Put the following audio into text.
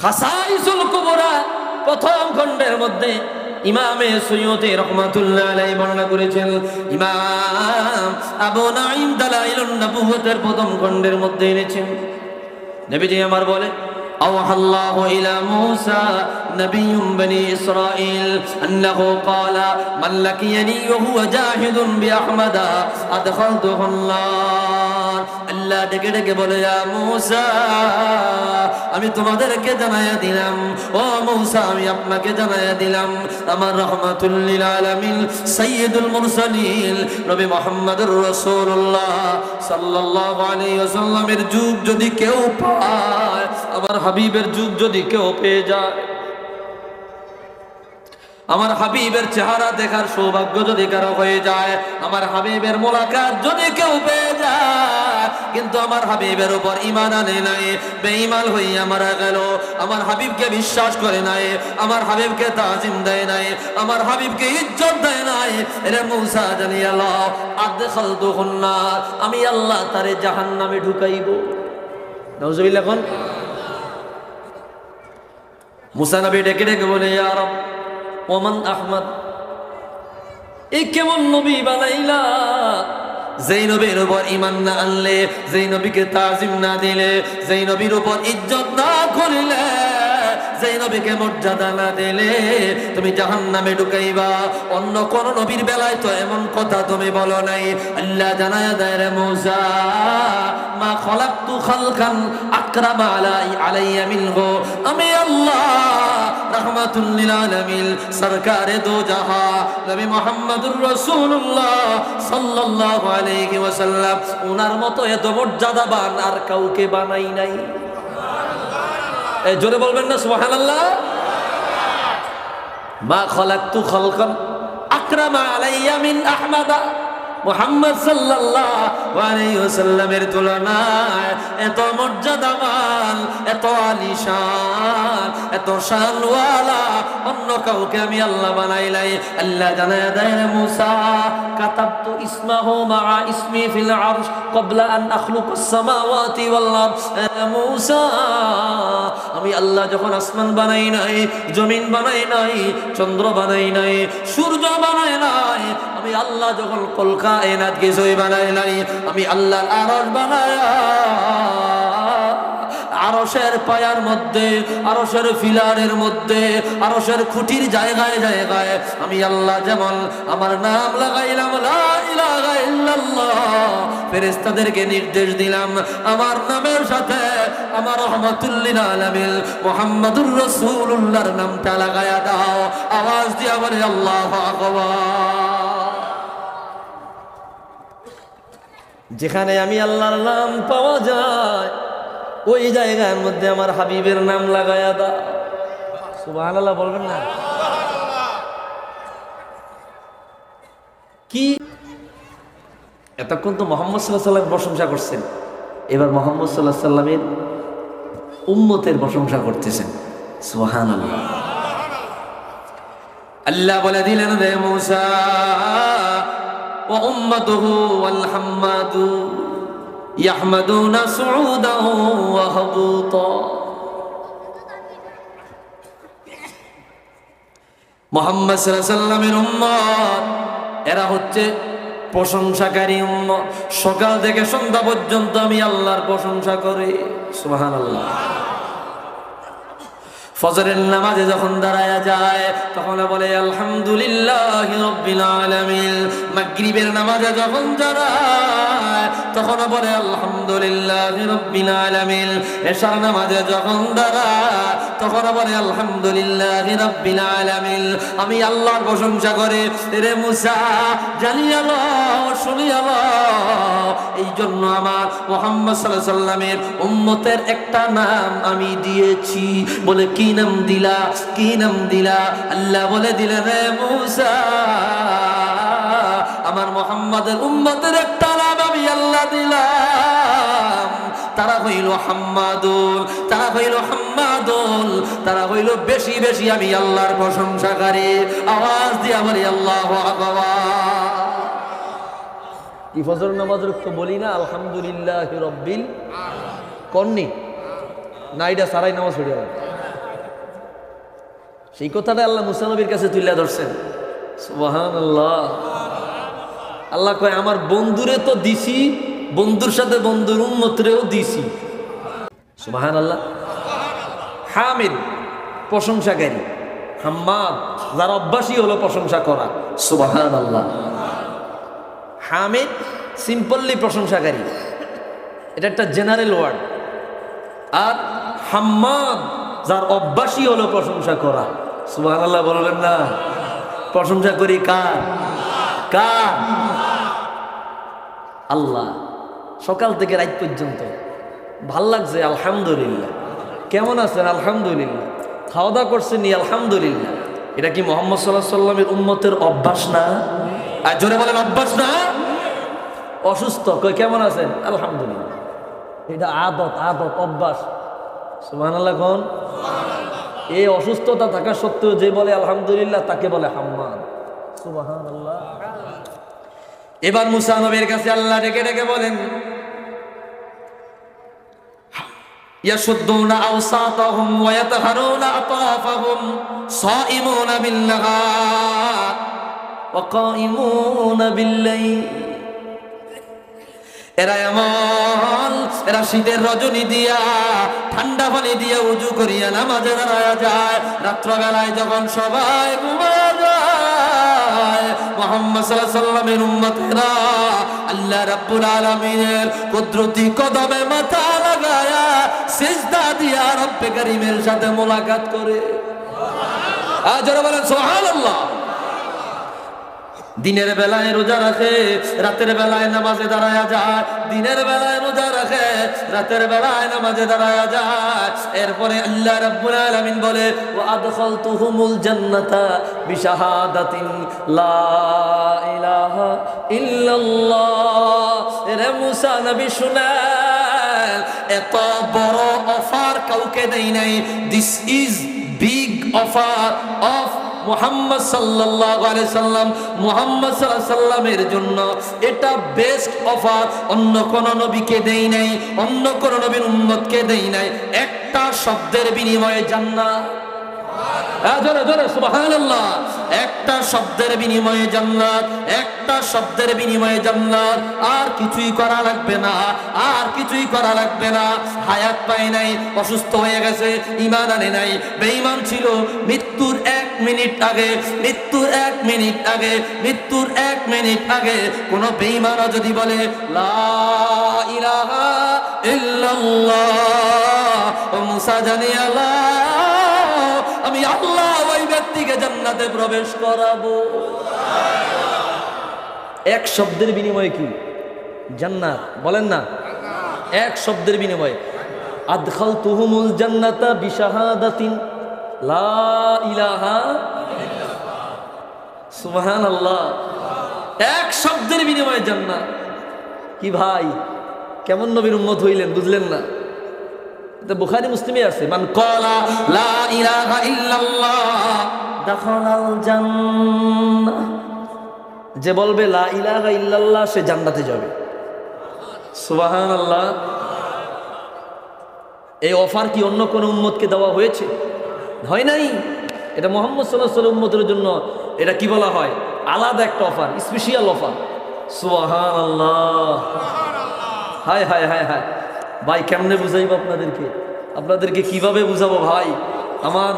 খাসাইসুল কুবরা প্রথম খণ্ডের মধ্যে ইমামে সুয়ুতি রাহমাতুল্লাহ আলাইহি বর্ণনা করেছেন। ইমাম আবু নাঈম দালাইলুন নবুওয়াতের প্রথম খণ্ডের মধ্যে এনেছেন। নবীজি আমার বলে আওহাল্লাহু ইলা মূসা নাবিয়্যুম বনি ইসরাঈল আন্নাহু ক্বালা মান লাকিয়ানি ওয়া হুয়া জাহিদুন বিআহমাদা আদখালতুহুল্লাহ। আল্লাহ ডেকে ডেকে বলে, ইয়া মূসা, আমি তোমাদেরকে জানায়া দিলাম, ও মূসা আমি আপনাকে জানায়া দিলাম, আমার রাহমাতুল লিল আলামিন সাইয়্যিদুল মুরসালিন নবী মুহাম্মদুর রাসূলুল্লাহ সাল্লাল্লাহু আলাইহি ওয়াসাল্লামের যুগ যদি কেউ পায়, আমার হাবিবের যুগ যদি কেউ পেয়ে যায়, আমার হাবিবের চেহারা দেখার সৌভাগ্য যদি কারো হয়ে যায়, আমার হাবিবের মোলাকাত যদি কেউ পেয়ে যায়, কিন্তু আমার হাবিবের উপর ঈমান আনে নাই, বেঈমান হইয়া মারা গেল, আমার হাবিবকে বিশ্বাস করে নাই, আমার হাবিবকে তাজিম দেয় নাই, আমার হাবিবকে ইজ্জত দেয় নাই, এরে মূসা জানিয়া লও আদখালতুহুন নার, আমি আল্লাহ তারে জাহান্নামে ঢুকাইব। নাউজুবিল্লাহ। কোন মূসা নবী ডেকে ডেকে বলে, ইয়া রব ওমান আহমদ, এই কেমন নবী বানাইলা, যেই নবীর উপর ঈমান না আনলে, যেই নবীকে তাজিম না দিলে, যেই নবীর উপর ইজ্জত না করিলে, যেই নবীকে মর্যাদা না দিলে তুমি জাহান্নামে ঢুকাইবা। অন্য কোন নবীর বেলায় তো এমন কথা তুমি বলো নাই। আল্লাহ জানায়া দেয়, রে মূসা, মা খলাকতু খালকান আকরামা আলাইয়া মিনহু, আমি আল্লাহ রাহমাতুল লিল আলামিন সরকারে দো জাহাঁ নবী মুহাম্মদুর রাসূলুল্লাহ সাল্লাল্লাহু আলাইহি ওয়াসাল্লাম ওনার মতো এত মর্যাদাবান আর কাউকে বানাই নাই। এই জোরে বলবেন না সুবহানাল্লাহ। মা খলাকতু খালকান আকরামা আলাইয়া মিন আহমাদা, মুহাম্মদ সাল্লাল্লাহু আলাইহি ওয়াসাল্লামের তুলনায় এত মর্যাদাবান, এত আলিশান, এত শানওয়ালা অন্য কাউকে আমি আল্লাহ বানাই নাই। আল্লাহ জানায়া দেয়, রে মূসা, কাতাবতু ইসমাহু মা ইসমি ফিল আরশ ক্বাবলা আন আখলুকাস সামাওয়াতি ওয়াল আরদ। মূসা, আমি আল্লাহ যখন আসমান বানাই নাই, জমিন বানাই নাই, চন্দ্র বানাই নাই, সূর্য বানাই নাই, আমি আল্লাহ যখন কলকা এনাত কিছুই বানাই নাই, আমি আল্লাহর আরশ বানায়া আরশের পায়ার মধ্যে, আরশের ফিলারের মধ্যে, আরশের খুঁটির জায়গায় জায়গায় আমি আল্লাহ যেমন আমার নাম লাগাইলাম লা ইলাহা ইল্লাল্লাহ, ফেরেশতাদেরকে নির্দেশ দিলাম আমার নামের সাথে আমার রাহমাতুল লিল আলামিন মুহাম্মদুর রাসূলুল্লাহর নামটা লাগায়া দাও। আওয়াজ দিয়া বলে আল্লাহু আকবার। যেখানে আমি আল্লাহর নাম পাওয়া যায়, ওই জায়গার মধ্যে আমার হাবিবের নাম লাগায়া দাও। সুবহানাল্লাহ বলবেন না? কি এতক্ষণ তো মুহাম্মদ সাল্লাল্লাহু আলাইহি ওয়াসাল্লামের প্রশংসা করছেন, এবার মুহাম্মদ সাল্লাল্লাহু আলাইহি ওয়াসাল্লামের উম্মতের প্রশংসা করতেছেন। সুবহানাল্লাহ। আল্লাহ বলে দিলেন, রে মূসা ওয়া উম্মাতুহু ওয়াল হাম্মাদু ইয়াহমাদুনা সুউদাহু ওয়া হাবুতা। মুহাম্মদ সাল্লাল্লাহু আলাইহি ওয়াসাল্লামের উম্মত এরা হচ্ছে প্রশংসাকারী উম্মত। সকাল থেকে সন্ধ্যা পর্যন্ত আমি আল্লাহর প্রশংসা করি। সুবহানাল্লাহ। ফজরের নামাজে যখন দাঁড়ায়া যায় তখন বলে আলহামদুলিল্লাহি রাব্বিল আলামিন। মাগরিবের নামাজে যখন দাঁড়ায় তখন বলে আলহামদুলিল্লাহি রাব্বিল আলামিন। এশার নামাজে যখন দাঁড়ায় তখন বলে আলহামদুলিল্লাহি রাব্বিল আলামিন। আমি আল্লাহর প্রশংসা করে, রে মূসা জানিয়া লও, শুনিয়া লও, এই জন্য আমার মুহাম্মদ সাল্লাল্লাহু আলাইহি ওয়াসাল্লামের উম্মতের একটা নাম আমি দিয়েছি। বলে কি নাম দিলা? কি নাম দিলা? আল্লাহ বলে দিলেন, রে মূসা আমার মুহাম্মাদের উম্মতের একটা নাম আমি আল্লাহ দিলাম। তারা হইল হাম্মাদুল, তারা হইল হাম্মাদুল, তারা হইল বেশি বেশি আমি আল্লাহর প্রশংসাকারী। আওয়াজ দিয়া বলি আল্লাহু আকবার। কি ফজর নামাজের তো বলি না আলহামদুলিল্লাহি রাব্বিল কন্নি না, এটা সারাই নামাজ পড়ে সেই কথাটা আল্লাহ মুসা নবীর কাছে তুলে ধরছেন। সুবহানাল্লাহ। আল্লাহ কয় আমার বন্ধুরে তো দিছি, বন্ধুর সাথে বন্ধুর উম্মতরেও দিছি। সুবহানাল্লাহ। হামিদ প্রশংসাকারী, হাম্মাদ যার অভ্যাসই হলো প্রশংসা করা। সুবহানাল্লাহ। হামিদ সিম্পলি প্রশংসাকারী, এটা একটা জেনারেল ওয়ার্ড। আর হাম্মাদ যার অভ্যাসই হলো প্রশংসা করা। সুবহানাল্লাহ বলবেন না? প্রশংসা করি কার? কার? আল্লাহ। সকাল থেকে রাত পর্যন্ত ভাল লাগছে আলহামদুলিল্লাহ। কেমন আছেন? আলহামদুলিল্লাহ। খাওয়া দাওয়া করছেন? আলহামদুলিল্লাহ। এটা কি মুহাম্মদ সাল্লাল্লাহু আলাইহি ওয়াসাল্লামের উম্মতের অভ্যাস না? আর জোরে বলেন অভ্যাস না? অসুস্থ কই কেমন আছেন? আলহামদুলিল্লাহ। এটা আদত, আদত, অভ্যাস। সুবহানাল্লাহ কোন? এই অসুস্থতা থাকা সত্ত্বেও যে বলে আলহামদুলিল্লাহ তাকে বলে হাম্মাদ। সুবহানাল্লাহ। এবার মুসা নবীর কাছে আল্লাহ ডেকে ডেকে বলেন, ইয়াশুদ্দুনা আওসাতাহুম ওয়া ইয়াতহারুনা আতাফাহুম সাইমুনা বিল-নাহার ওয়া কাইমুনা বিল-লাইল। এরা শীতের রজনী দিয়া ঠান্ডা পানি দিয়া উজু করিয়া নামাজে দাঁড়ায়া যায়। রাত্রবেলায় যখন সবাই ঘুমায়া যায়, মুহাম্মদ সাল্লাল্লাহু আলাইহি ওয়াসাল্লামের উম্মতেরা আল্লাহ রাব্বুল আলামিনের কুদরতি কদমে মাথা লাগায়া সিজদা দিয়া রব্বে কারীমের সাথে মোলাকাত করে। যারা বলেন সুবহানাল্লাহ। দিনের বেলায় রোজা রাখে, রাতের বেলায় নামাজে দাঁড়ায়া যায়। দিনের বেলায় রোজা রাখে, রাতের বেলায় নামাজে দাঁড়ায়া যায়। এরপরে আল্লাহ রাব্বুল আলামিন বলে, ওয়া আদখালতুহুমুল জান্নাতা বিশাহাদাতিন লা ইলাহা ইল্লাল্লাহ। রে মুসা নবী শুনেন, এত বড় অফার কাউকে দেই নাই। This is big offer of Muhammad সাল্লাল্লাহু আলাইহি সাল্লাম। মুহাম্মদ সাল্লাল্লাহু আলাইহি সাল্লামের জন্য এটা বেস্ট অফার। অন্য কোন নবীকে দেই নাই, অন্য কোন নবীর উম্মতকে দেই নাই। একটা শব্দের বিনিময়ে জান্নাত। জোরে জোরে সুবহানাল্লাহ। একটা শব্দের বিনিময়ে জান্নাত, একটা শব্দের বিনিময়ে জান্নাত। আর কিছুই করা লাগবে না, আর কিছুই করা লাগবে না। হায়াত পায় নাই, অসুস্থ হয়ে গেছে, ঈমান আনে নাই, বেঈমান ছিল। মৃত্যুর 1 মিনিট আগে, মৃত্যুর 1 মিনিট আগে, মৃত্যুর 1 মিনিট আগে কোন বেঈমান যদি বলে লা ইলাহা ইল্লাল্লাহ, ও মুসা জানিয়া লা, আমি আল্লাহ ওই ব্যক্তিকে জান্নাতে প্রবেশ করাবো। এক শব্দের বিনিময়ে কি জান্নাত? বলেন না, এক শব্দের বিনিময়ে। আদখালতুহুমুল জান্নাতা বিশাহাদাতিন লা ইলাহা সুবহানাল্লাহ। এক শব্দের বিনিময়ে জান্নাত। কি ভাই, কেমন নবীর উম্মত হইলেন বুঝলেন না? বুখারী মুসলিমে আছে, মান ক্বালা লা ইলাহা ইল্লাল্লাহ দাখালাল জান্নাহ। যে বলবে লা ইলাহা ইল্লাল্লাহ সে জান্নাতে যাবে। সুবহানাল্লাহ। এই অফার কি অন্য কোন উম্মতকে দেওয়া হয়েছে? হয় নাই। এটা মুহাম্মদ সাল্লাল্লাহু আলাইহি ওয়াসাল্লাম উম্মতের জন্য এটা কি বলা হয়? আলাদা একটা অফার, স্পেশাল অফার। সুবহানাল্লাহ। হায় হায় হায় হায় ভাই, কেমনে বুঝাইব আপনাদেরকে? আপনাদেরকে কিভাবে বুঝাবো ভাই? আমার